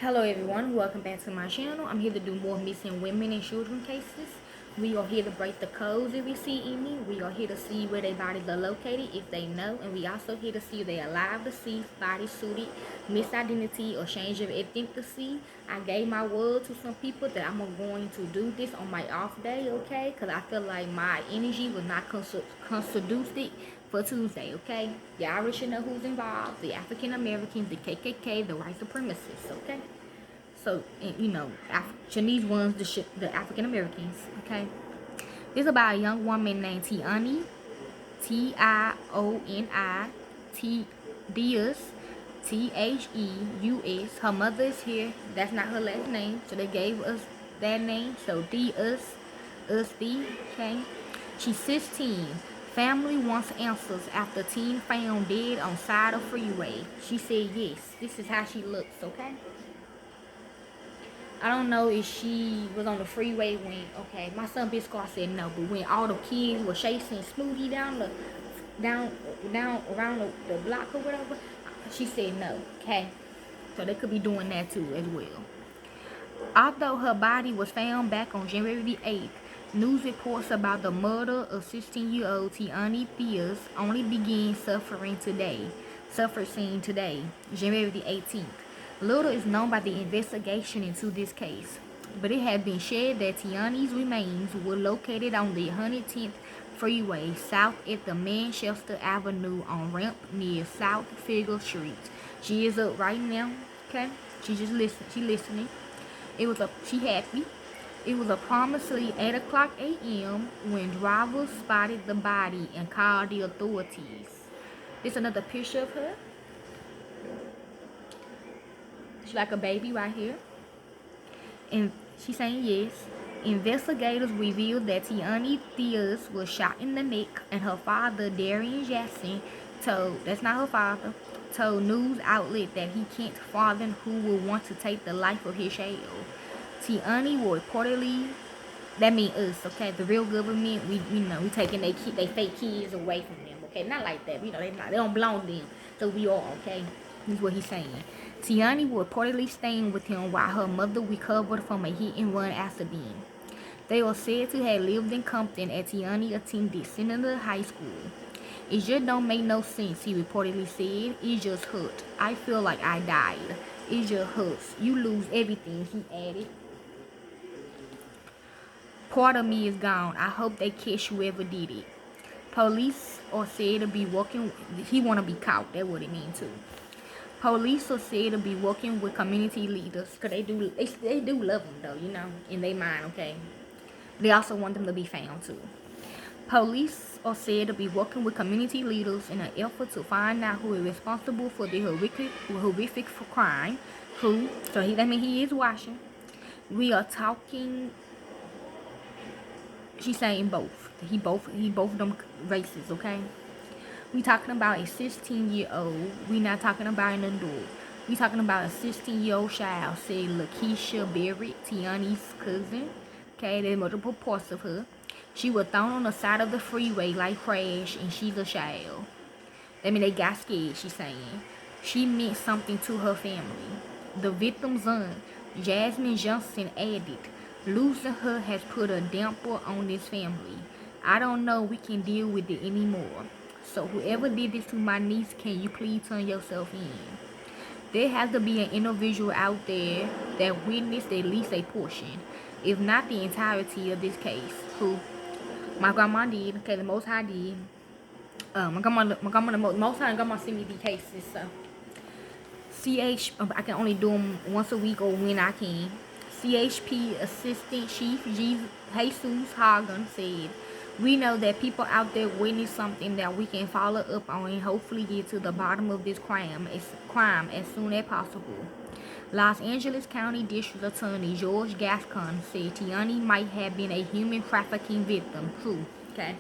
Hello everyone, welcome back to my channel. I'm here to do more missing women and children cases. We are here to break the codes if we see any. We are here to see where their bodies are located if they know. And we also here to see if they are alive, deceased, body suited, misidentity, or change of ethnicity. I gave my word to some people that I'm going to do this on my off day, okay? Because I feel like my energy was not conducive for Tuesday, okay? Y'all already should know who's involved. The African Americans, the KKK, the white supremacists, okay? So, Chinese ones, the African Americans, okay? This is about a young woman named Tioni, Tioni, Theus, Theus. Her mother is here. That's not her last name, so they gave us that name. So Theus, okay? She's 16. Family wants answers after teen found dead on side of freeway. She said yes. This is how she looks, okay? I don't know if she was on the freeway when, okay, my son Big Scar said no, but when all the kids were chasing Smoothie down around the block or whatever, she said no, okay? So they could be doing that too as well. Although her body was found back on January the 8th, news reports about the murder of 16-year-old Tioni Theus only began surfacing today, January the 18th. Little is known by the investigation into this case, but it has been shared that Tioni's remains were located on the 110th Freeway south at the Manchester Avenue on ramp near South Figure Street. She is up right now, okay? She listening. She happy. It was approximately 8 o'clock a.m. when drivers spotted the body and called the authorities. This is another picture of her. She's like a baby right here. And she's saying yes. Investigators revealed that Tioni Theus was shot in the neck, and her father, Darian Jackson, told news outlet that he can't fathom who would want to take the life of his child. Tioni will reportedly, that means us, okay? The real government, we taking they fake kids away from them, okay? Not like that, they don't belong to them. So we are, okay? This is what he's saying. Tioni was reportedly staying with him while her mother recovered from a hit-and-run accident. They are said to have lived in Compton as Tioni attended Senator High School. It just don't make no sense, he reportedly said. It just hurt. I feel like I died. It just hurts. You lose everything, he added. Part of me is gone. I hope they catch whoever did it. Police are said to be working. He want to be caught. That's what it means too. Police are said to be working with community leaders because they do love them though, in their mind, okay? They also want them to be found too. Police are said to be working with community leaders in an effort to find out who is responsible for the horrific crime. That means he is watching. We are talking. She's saying both. He both of them races, okay? We talking about a 16-year-old. We not talking about an adult. We talking about a 16-year-old child, said Lakeisha Barrett, Tioni's cousin. Okay, there's multiple parts of her. She was thrown on the side of the freeway like crash, and she's a child. I mean, they got scared, she's saying. She meant something to her family. The victim's son, Jasmine Johnson, added, losing her has put a damper on this family. I don't know we can deal with it anymore. So whoever did this to my niece, can you please turn yourself in? There has to be an individual out there that witnessed at least a portion, if not the entirety of this case. Who? My grandma did. Okay, the Most High did. My grandma, the Most High, grandma sent me these cases. So, I can only do them once a week or when I can. CHP Assistant Chief Jesus Hagen said, we know that people out there witness something that we can follow up on and hopefully get to the bottom of this crime as soon as possible. Los Angeles County District Attorney George Gascon said Tioni might have been a human trafficking victim. True, okay?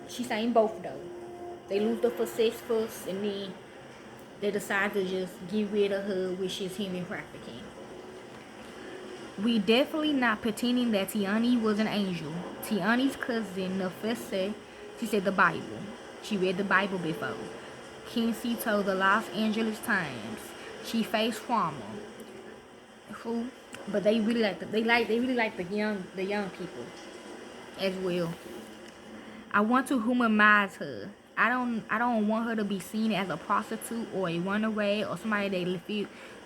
She's saying both though. They lose her for sex first and then they decide to just get rid of her, which is human trafficking. We definitely not pretending that Tioni was an angel. Tioni's cousin, Nafessa, she said the Bible. She read the Bible before. Kinsey told the Los Angeles Times she faced trauma. Who? But they really like they really like the young people as well. I want to humanize her. I don't want her to be seen as a prostitute or a runaway or somebody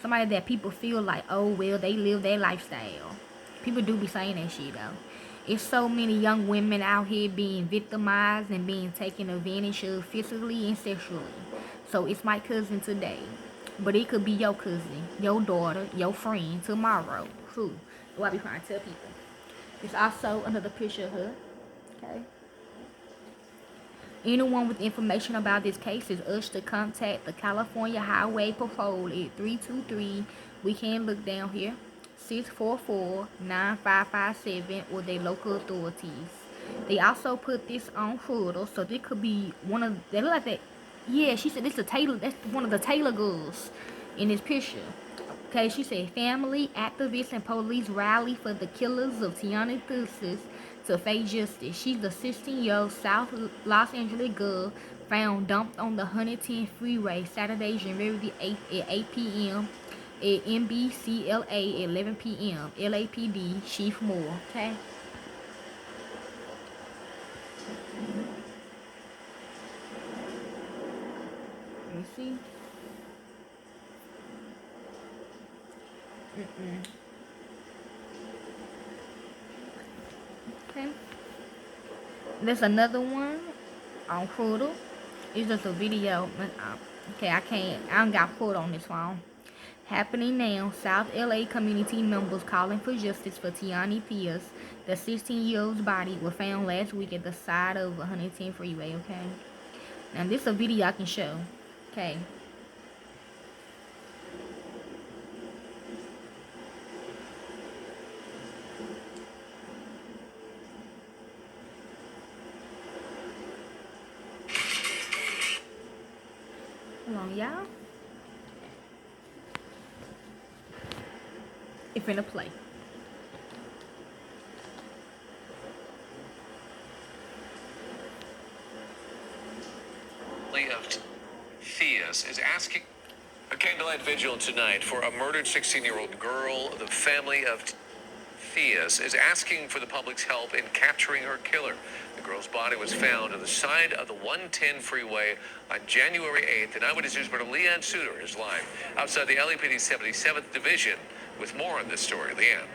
that people feel like, oh well, they live their lifestyle. People do be saying that shit though. It's so many young women out here being victimized and being taken advantage of physically and sexually. So it's my cousin today, but it could be your cousin, your daughter, your friend tomorrow. Who? What I be trying to tell people. It's also another picture of her. Okay. Anyone with information about this case is urged to contact the California Highway Patrol at 323. We can look down here. 644-9557 or their local authorities. They also put this on photo, so this could be one of they look like that. Yeah, she said this a Taylor. That's one of the Taylor girls in this picture. Okay, she said family, activists, and police rally for the killers of Tioni Theus to face justice. She's the 16-year-old South Los Angeles girl found dumped on the 110 freeway Saturday, January the 8th at 8 p.m. at NBCLA at 11 p.m. LAPD Chief Moore. Okay. Let me see. Okay. There's another one on photo. It's just a video. Okay, I don't got photo on this phone. Happening now, South LA community members calling for justice for Tioni Theus. The 16-year-old's body was found last week at the side of 110 freeway, okay? Now this is a video I can show. Okay. Hold on, y'all. It's finna play. Of Theus is asking a candlelight vigil tonight for a murdered 16-year-old girl. The family of Theus is asking for the public's help in capturing her killer. The girl's body was found on the side of the 110 freeway on January 8th. And Eyewitness News reporter Leanne Suter is live outside the LAPD 77th Division with more on this story. Leanne.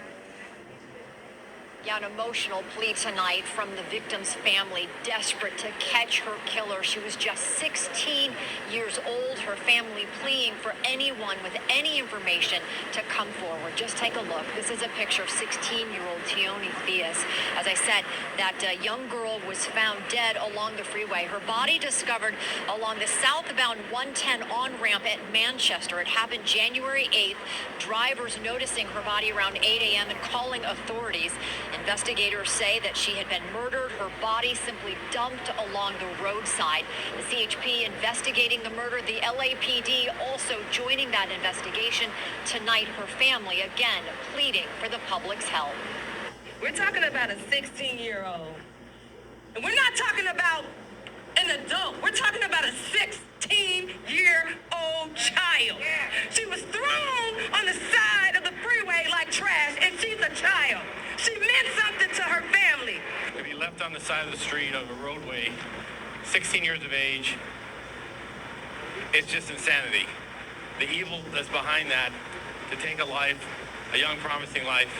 Yeah, an emotional plea tonight from the victim's family, desperate to catch her killer. She was just 16 years old. Her family pleading for anyone with any information to come forward. Just take a look. This is a picture of 16-year-old Tioni Theus. As I said, that young girl was found dead along the freeway. Her body discovered along the southbound 110 on-ramp at Manchester. It happened January 8th. Drivers noticing her body around 8 a.m. and calling authorities. Investigators say that she had been murdered, her body simply dumped along the roadside. The CHP investigating the murder, the LAPD also joining that investigation. Tonight, her family again pleading for the public's help. We're talking about a 16-year-old. And we're not talking about an adult. We're talking about a 16-year-old child. She was thrown on the side of the freeway like trash, and she's a child. She meant something to her family. To be left on the side of the street of a roadway, 16 years of age, it's just insanity. The evil that's behind that, to take a life, a young, promising life.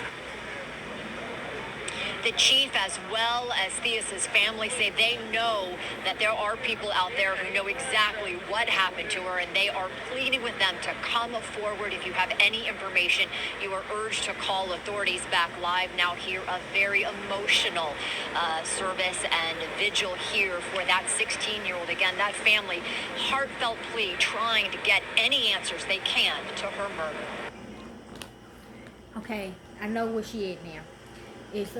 The chief, as well as Theus's family, say they know that there are people out there who know exactly what happened to her, and they are pleading with them to come forward. If you have any information, you are urged to call authorities. Back live now here, a very emotional service and vigil here for that 16-year-old. Again, that family, heartfelt plea, trying to get any answers they can to her murder. Okay, I know where she at now. It's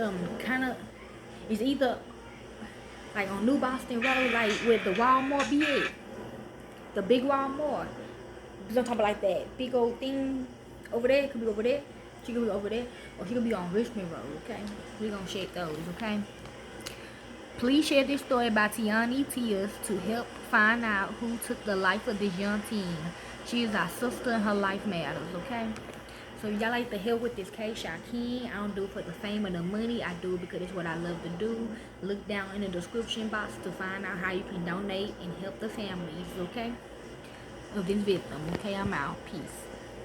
it's either like on New Boston Road, like where the Walmart be at, the big Walmart. I'm talking about like that big old thing over there. It could be over there. She could be over there, or she could be on Richmond Road. Okay, we gonna share those. Okay. Please share this story about Tioni Theus to help find out who took the life of this young teen. She is our sister and her life matters. Okay. So if y'all like to help with this case, y'all can. I don't do it for the fame or the money. I do it because it's what I love to do. Look down in the description box to find out how you can donate and help the families, okay, of this victim. Okay, I'm out. Peace.